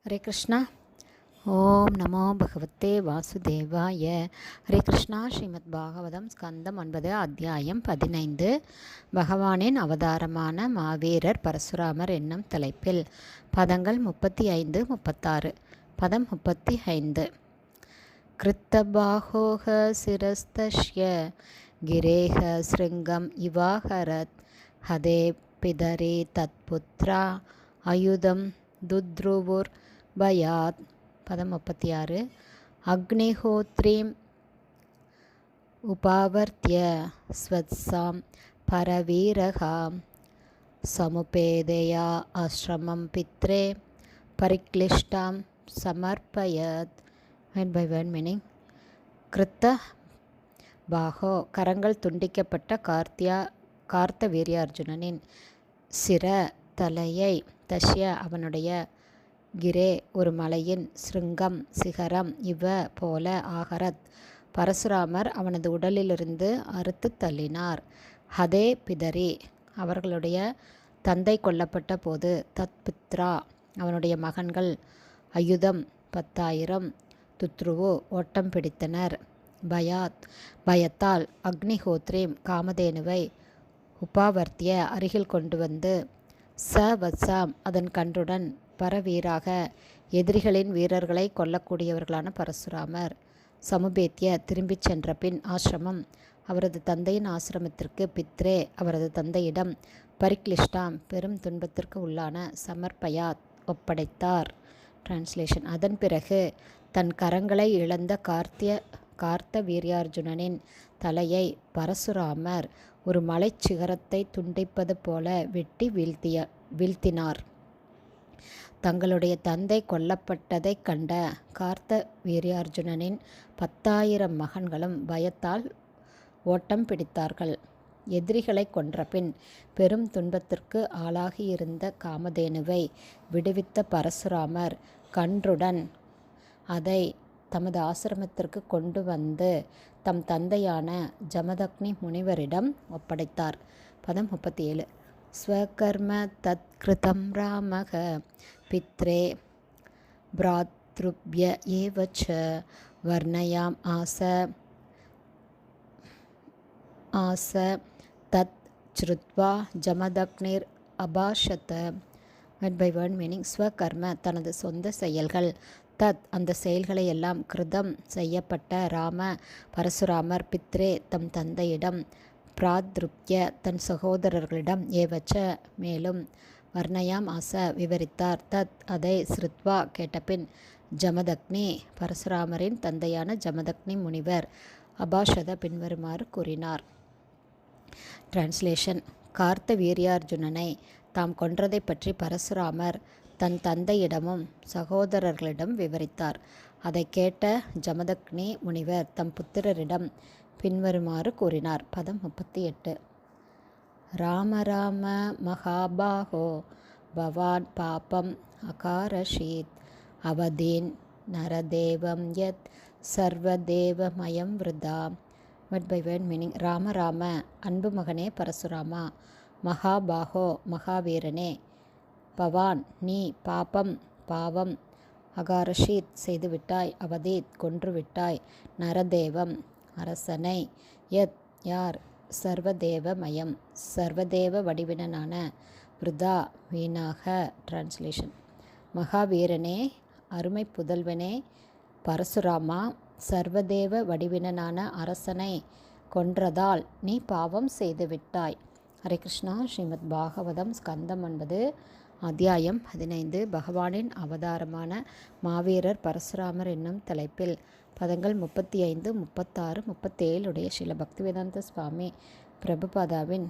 ஹரே கிருஷ்ணா. ஓம் நமோ பகவத்தே வாசுதேவாய. ஹரே கிருஷ்ணா. ஸ்ரீமத் பாகவதம் ஸ்கந்தம் 9 அத்தியாயம் 15. பகவானின் அவதாரமான மாவீரர் பரசுராமர் என்னும் தலைப்பில் பதங்கள் 35, 36. பதம் 35. கிருத்தபாஹோஹ சிரஸ்தஸ்ய கிரேஹ ஸ்ருங்கம் இவாஹரத் ஹதே பிதரே தத்புத்ரா அயுதம் துத்ருவுர் பயாத். பதம் 36. அக்னிஹோத்ரீம் உபாவர்த்திய ஸ்வத்சாம் பரவீரகாம் சமுபேதயா ஆசிரமம் பித்ரே பரிக்ளிஷ்டாம் சமர்ப்பயத். Word by word meaning. கிருத்த பாகோ கரங்கள் துண்டிக்கப்பட்ட கார்த்த வீரியார்ஜுனனின் சிர தலையை, தஷ்ய அவனுடைய, கிரே ஒரு மலையின், ஸ்ருங்கம் சிகரம், இவ போல, ஆகரத் பரசுராமர் அவனது உடலிலிருந்து அறுத்து தள்ளினார். ஹதே பிதரி அவர்களுடைய தந்தை கொல்லப்பட்ட போது, தத்புத்ரா அவனுடைய மகன்கள், அயுதம் 10,000, துத்ருவு ஓட்டம் பிடித்தனர், பயத்தால், அக்னிஹோத்ரீம் காமதேனுவை, உபாவர்த்திய அருகில் கொண்டு வந்து, வத்சாம் அதன் கன்றுடன், பரவீராக எதிரிகளின் வீரர்களை கொல்லக்கூடியவர்களான பரசுராமர், சமுபேத்திய திரும்பிச் சென்ற பின், ஆசிரமம் அவரது தந்தையின் ஆசிரமத்திற்கு, பித்ரே அவரது தந்தையிடம், பரிக்ளிஷ்டாம் பெரும் துன்பத்திற்கு உள்ளான, சமர்ப்பயாத் ஒப்படைத்தார். டிரான்ஸ்லேஷன். அதன் பிறகு தன் கரங்களை இழந்த கார்த்த வீரியார்ஜுனனின் தலையை பரசுராமர் ஒரு மலைச்சிகரத்தை துண்டிப்பது போல வெட்டி வீழ்த்தினார். தங்களுடைய தந்தை கொல்லப்பட்டதைக் கண்ட கார்த்த வீரியார்ஜுனனின் 10,000 மகன்களும் பயத்தால் ஓட்டம் பிடித்தார்கள். எதிரிகளை கொன்றபின் பெரும் துன்பத்திற்கு ஆளாகியிருந்த காமதேனுவை விடுவித்த பரசுராமர் கன்றுடன் அதை தமது ஆசிரமத்திற்கு கொண்டு வந்து தம் தந்தையான ஜமதக்னி முனிவரிடம் ஒப்படைத்தார். பதம் 37. ஸ்வகர்ம தத்கிருதம் ராமக பித்ரே பிராத்ருப்ய ஏவச்ச வர்ணயாம் ஆச தத் ஸ்ருத்வா ஜமதக்னிர் அபாஷத. Word by word meaning. ஸ்வகர்ம தனது சொந்த செயல்கள், தத் அந்த செயல்களை எல்லாம், கிருதம் செய்யப்பட்ட, ராம பரசுராமர், பித்ரே தம் தந்தையிடம், பிராத்ருப்ய தன் சகோதரர்களிடம், ஏவச்ச மேலும், வர்ணயாம் ஆச விவரித்தார், தத் அதை, ஸ்ருத்வா கேட்டபின், ஜமதக்னி பரசுராமரின் தந்தையான ஜமதக்னி முனிவர், அபாஷத பின்வருமாறு கூறினார். டிரான்ஸ்லேஷன். கார்த்த வீரியார்ஜுனனை தாம் கொன்றதை பற்றி பரசுராமர் தன் தந்தையிடமும் சகோதரர்களிடம் விவரித்தார். அதை கேட்ட ஜமதக்னி முனிவர் தம் புத்திரரிடம் பின்வருமாறு கூறினார். பதம் 38. ராம ராம மகாபாஹோ பவான் பாபம் அகாரஷீத் அவதீன் நரதேவம் யத் சர்வதேவமயம் விருதா. Word by word meaning. Rama Rama அன்பு மகனே பரசுராமா, மகாபாஹோ மகாவீரனே, பவான் நீ, பாவம் அகாரஷீத் செய்துவிட்டாய், அவதீத் கொன்றுவிட்டாய், நரதேவம் அரசனை, யத் யார், சர்வதேவமயம் சர்வதேவ வடிவினனான, விருதா வீணாக. டிரான்ஸ்லேஷன். மகாவீரனே, அருமை புதல்வனே பரசுராமா, சர்வதேவ வடிவினனான அரசனை கொன்றதால் நீ பாவம் செய்துவிட்டாய். ஹரே கிருஷ்ணா. ஸ்ரீமத் பாகவதம் ஸ்கந்தம் 9 அத்தியாயம் 15. பகவானின் அவதாரமான மாவீரர் பரசுராமர் என்னும் தலைப்பில் பதங்கள் 35, 36, 37 உடைய ஸ்ரீல பக்திவேதாந்த சுவாமி பிரபுபாதாவின்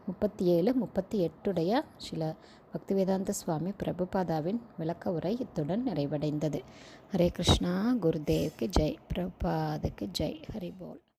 37, 38 உடைய ஸ்ரீல பக்திவேதாந்த சுவாமி பிரபுபாதாவின் விளக்க உரை இத்துடன் நிறைவடைந்தது. ஹரே கிருஷ்ணா. குருதேவ்க்கு ஜெய். பிரபுபாதுக்கு ஜெய். ஹரி போல்.